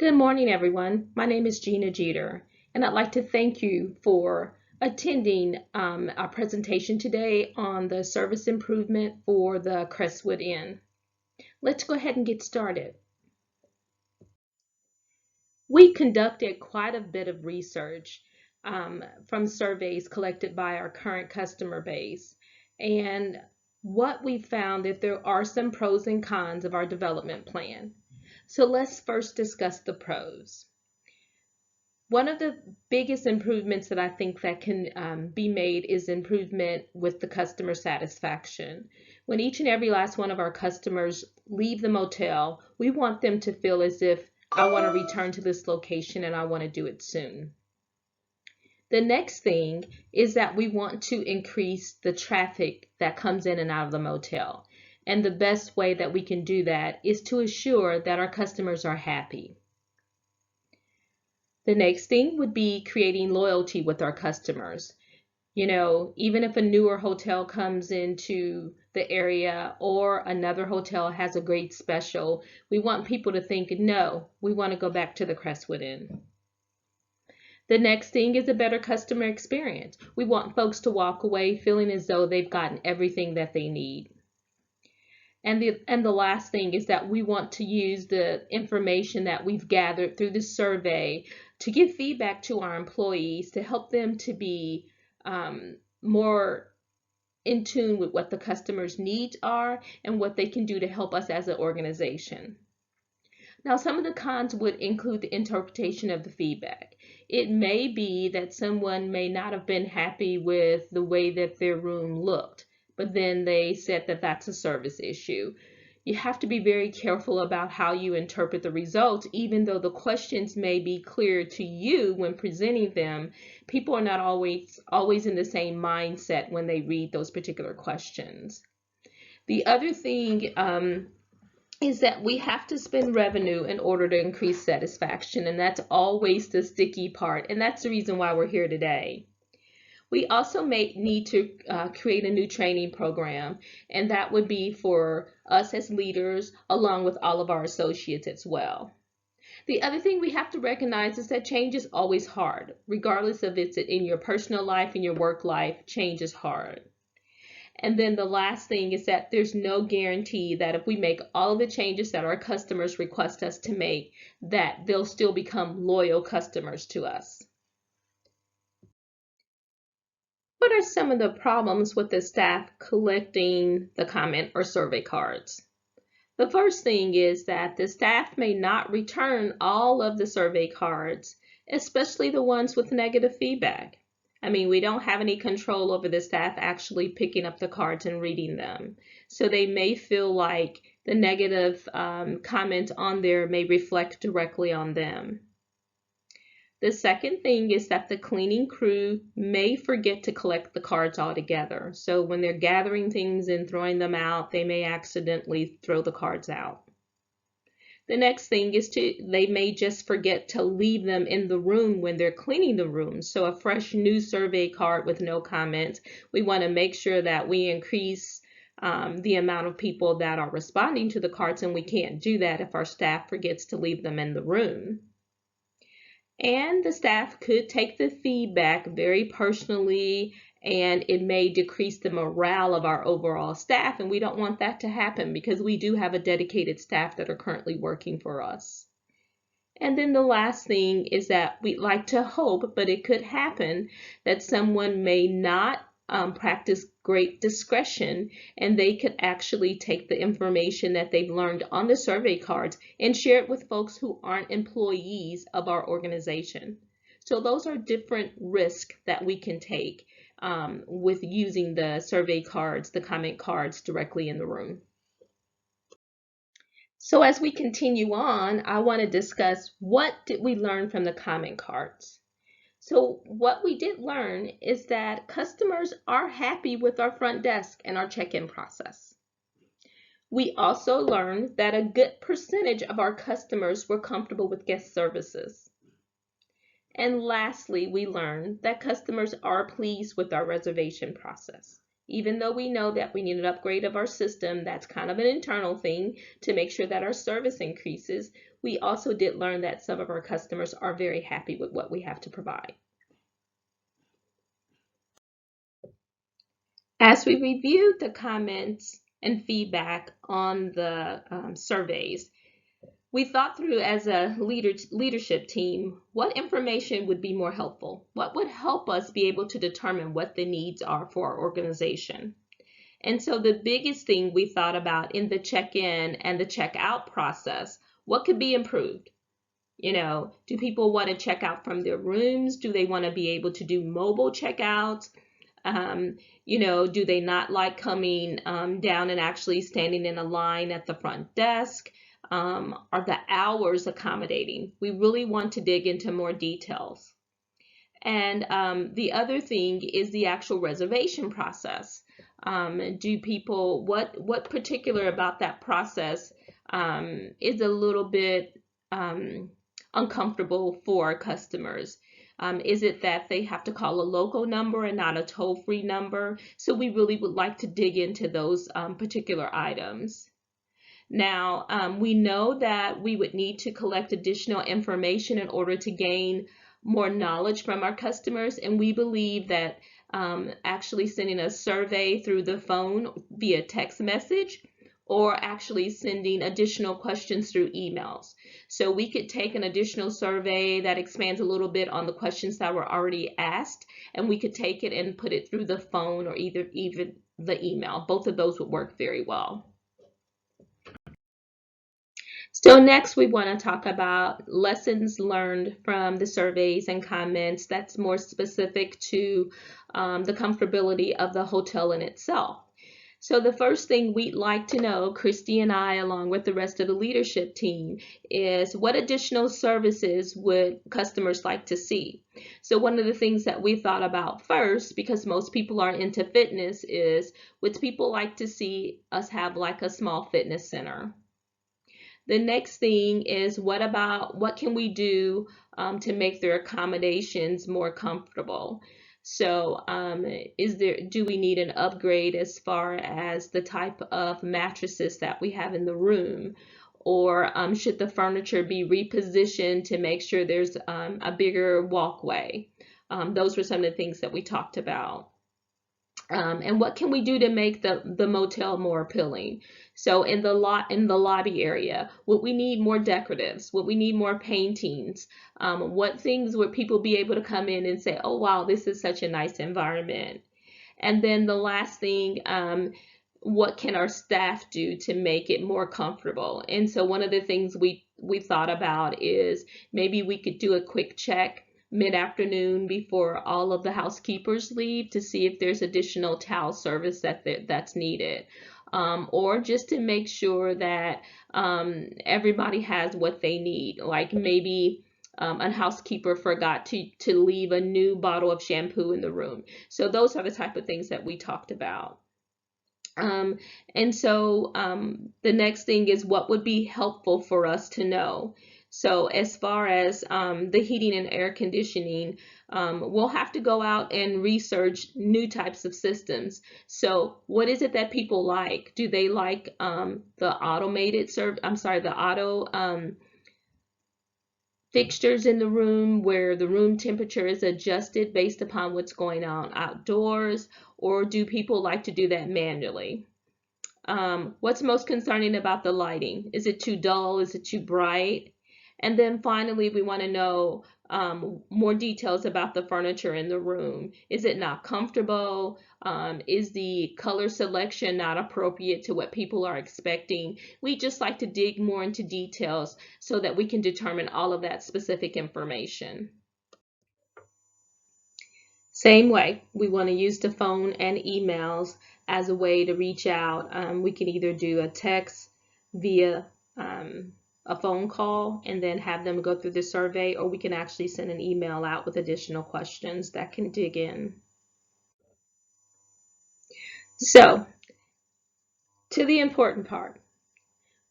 Good morning, everyone. My name is Gina Jeter, and I'd like to thank you for attending our presentation today on the service improvement for the Crestwood Inn. Let's go ahead and get started. We conducted quite a bit of research from surveys collected by our current customer base, and what we found that there are some pros and cons of our development plan. So let's first discuss the pros. One of the biggest improvements that I think that can be made is improvement with the customer satisfaction. When each and every last one of our customers leave the motel, we want them to feel as if I want to return to this location and I want to do it soon. The next thing is that we want to increase the traffic that comes in and out of the motel. And the best way that we can do that is to assure that our customers are happy. The next thing would be creating loyalty with our customers. Even if a newer hotel comes into the area or another hotel has a great special, we want people to think, no, we want to go back to the Crestwood Inn. The next thing is a better customer experience. We want folks to walk away feeling as though they've gotten everything that they need. And the last thing is that we want to use the information that we've gathered through the survey to give feedback to our employees to help them to be more in tune with what the customer's needs are and what they can do to help us as an organization. Now, some of the cons would include the interpretation of the feedback. It may be that someone may not have been happy with the way that their room looked, but then they said that that's a service issue. You have to be very careful about how you interpret the results, even though the questions may be clear to you when presenting them. People are not always in the same mindset when they read those particular questions. The other thing is that we have to spend revenue in order to increase satisfaction, and that's always the sticky part, and that's the reason why we're here today. We also may need to create a new training program, and that would be for us as leaders along with all of our associates as well. The other thing we have to recognize is that change is always hard. Regardless of it's in your personal life and your work life, change is hard. And then the last thing is that there's no guarantee that if we make all of the changes that our customers request us to make, that they'll still become loyal customers to us. What are some of the problems with the staff collecting the comment or survey cards? The first thing is that the staff may not return all of the survey cards, especially the ones with negative feedback. We don't have any control over the staff actually picking up the cards and reading them. So they may feel like the negative comment on there may reflect directly on them. The second thing is that the cleaning crew may forget to collect the cards altogether. So when they're gathering things and throwing them out, they may accidentally throw the cards out. The next thing is they may just forget to leave them in the room when they're cleaning the room. So a fresh new survey card with no comments, we want to make sure that we increase the amount of people that are responding to the cards, and we can't do that if our staff forgets to leave them in the room. And the staff could take the feedback very personally, and it may decrease the morale of our overall staff, and we don't want that to happen because we do have a dedicated staff that are currently working for us. And then the last thing is that we'd like to hope, but it could happen, that someone may not practice great discretion, and they could actually take the information that they've learned on the survey cards and share it with folks who aren't employees of our organization. So those are different risks that we can take with using the survey cards, the comment cards directly in the room. So as we continue on, I want to discuss what did we learn from the comment cards. So what we did learn is that customers are happy with our front desk and our check-in process. We also learned that a good percentage of our customers were comfortable with guest services. And lastly, we learned that customers are pleased with our reservation process. Even though we know that we need an upgrade of our system, that's kind of an internal thing to make sure that our service increases, we also did learn that some of our customers are very happy with what we have to provide. As we reviewed the comments and feedback on the surveys, we thought through as a leadership team, what information would be more helpful? What would help us be able to determine what the needs are for our organization? And so the biggest thing we thought about in the check-in and the check-out process, what could be improved? You know, do people want to check out from their rooms? Do they want to be able to do mobile checkouts? You know, do they not like coming down and actually standing in a line at the front desk? Are the hours accommodating? We really want to dig into more details. And the other thing is the actual reservation process. Do people, what particular about that process is a little bit uncomfortable for our customers? Is it that they have to call a local number and not a toll-free number? So we really would like to dig into those particular items. Now, we know that we would need to collect additional information in order to gain more knowledge from our customers, and we believe that actually sending a survey through the phone via text message or actually sending additional questions through emails. So we could take an additional survey that expands a little bit on the questions that were already asked, and we could take it and put it through the phone or even the email. Both of those would work very well. So next we want to talk about lessons learned from the surveys and comments that's more specific to the comfortability of the hotel in itself. So the first thing we'd like to know, Christy and I, along with the rest of the leadership team, is what additional services would customers like to see? So one of the things that we thought about first, because most people are into fitness, is would people like to see us have like a small fitness center? The next thing is what can we do to make their accommodations more comfortable? So do we need an upgrade as far as the type of mattresses that we have in the room? Or should the furniture be repositioned to make sure there's a bigger walkway? Those were some of the things that we talked about. And what can we do to make the motel more appealing? So in the lobby area, would we need more decoratives? Would we need more paintings? What things would people be able to come in and say, oh wow, this is such a nice environment? And then the last thing, what can our staff do to make it more comfortable? And so one of the things we thought about is maybe we could do a quick check mid-afternoon before all of the housekeepers leave to see if there's additional towel service that's needed. Or just to make sure that everybody has what they need. Like maybe a housekeeper forgot to leave a new bottle of shampoo in the room. So those are the type of things that we talked about. And so the next thing is what would be helpful for us to know. So as far as the heating and air conditioning, we'll have to go out and research new types of systems. So what is it that people like? Do they like the auto fixtures in the room where the room temperature is adjusted based upon what's going on outdoors? Or do people like to do that manually? What's most concerning about the lighting? Is it too dull? Is it too bright? And then finally, we want to know more details about the furniture in the room. Is it not comfortable? Is the color selection not appropriate to what people are expecting? We just like to dig more into details so that we can determine all of that specific information. Same way, we want to use the phone and emails as a way to reach out. We can either do a text via a phone call and then have them go through the survey, or we can actually send an email out with additional questions that can dig in. So, to the important part,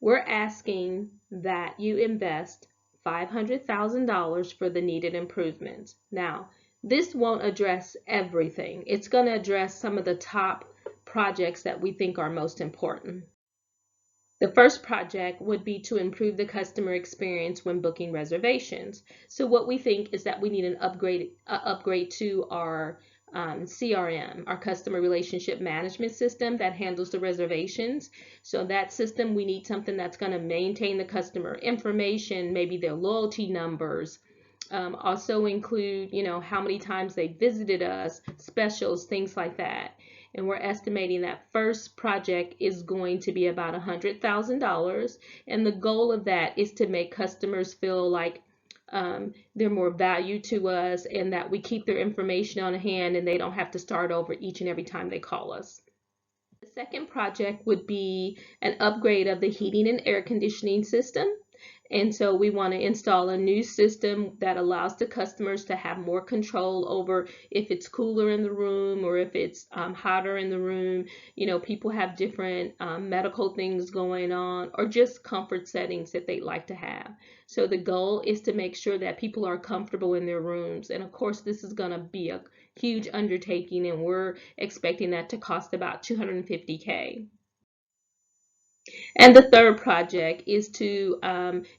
we're asking that you invest $500,000 for the needed improvements. Now, this won't address everything. It's going to address some of the top projects that we think are most important. The first project would be to improve the customer experience when booking reservations. So what we think is that we need an upgrade to our CRM, our customer relationship management system that handles the reservations. So that system, we need something that's going to maintain the customer information, maybe their loyalty numbers, also include, how many times they visited us, specials, things like that. And we're estimating that first project is going to be about $100,000. And the goal of that is to make customers feel like they're more valued to us and that we keep their information on hand and they don't have to start over each and every time they call us. The second project would be an upgrade of the heating and air conditioning system. And so we want to install a new system that allows the customers to have more control over if it's cooler in the room or if it's hotter in the room. People have different medical things going on or just comfort settings that they'd like to have. So the goal is to make sure that people are comfortable in their rooms. And of course, this is going to be a huge undertaking, and we're expecting that to cost about $250K. And the third project is to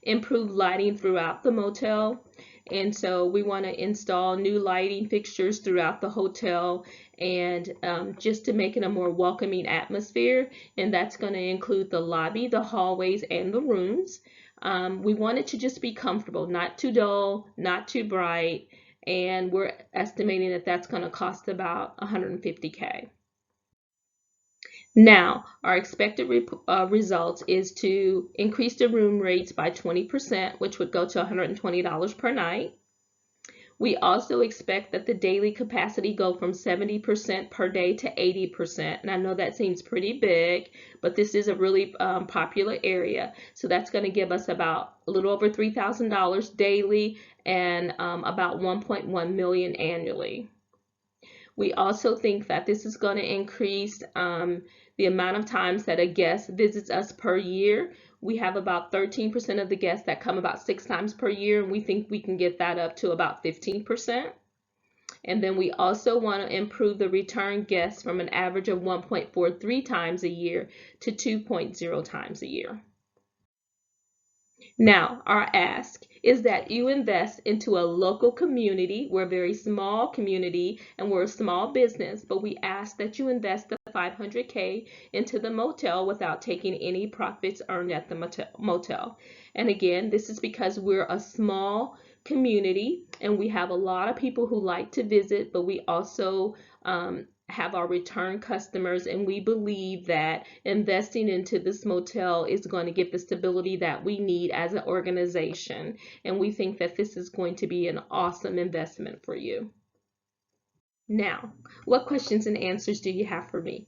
improve lighting throughout the motel. And so we want to install new lighting fixtures throughout the hotel and just to make it a more welcoming atmosphere. And that's going to include the lobby, the hallways, and the rooms. We want it to just be comfortable, not too dull, not too bright. And we're estimating that that's going to cost about $150K. Now, our expected results is to increase the room rates by 20%, which would go to $120 per night. We also expect that the daily capacity go from 70% per day to 80%. And I know that seems pretty big, but this is a really popular area. So that's going to give us about a little over $3,000 daily and about $1.1 million annually. We also think that this is going to increase the amount of times that a guest visits us per year. We have about 13% of the guests that come about 6 times per year, and we think we can get that up to about 15%. And then we also want to improve the return guests from an average of 1.43 times a year to 2.0 times a year. Now, our ask is that you invest into a local community. We're a very small community and we're a small business, but we ask that you invest the $500K into the motel without taking any profits earned at the motel. And again, this is because we're a small community and we have a lot of people who like to visit, but we also have our return customers, and we believe that investing into this motel is going to give the stability that we need as an organization, and we think that this is going to be an awesome investment for you. Now, what questions and answers do you have for me?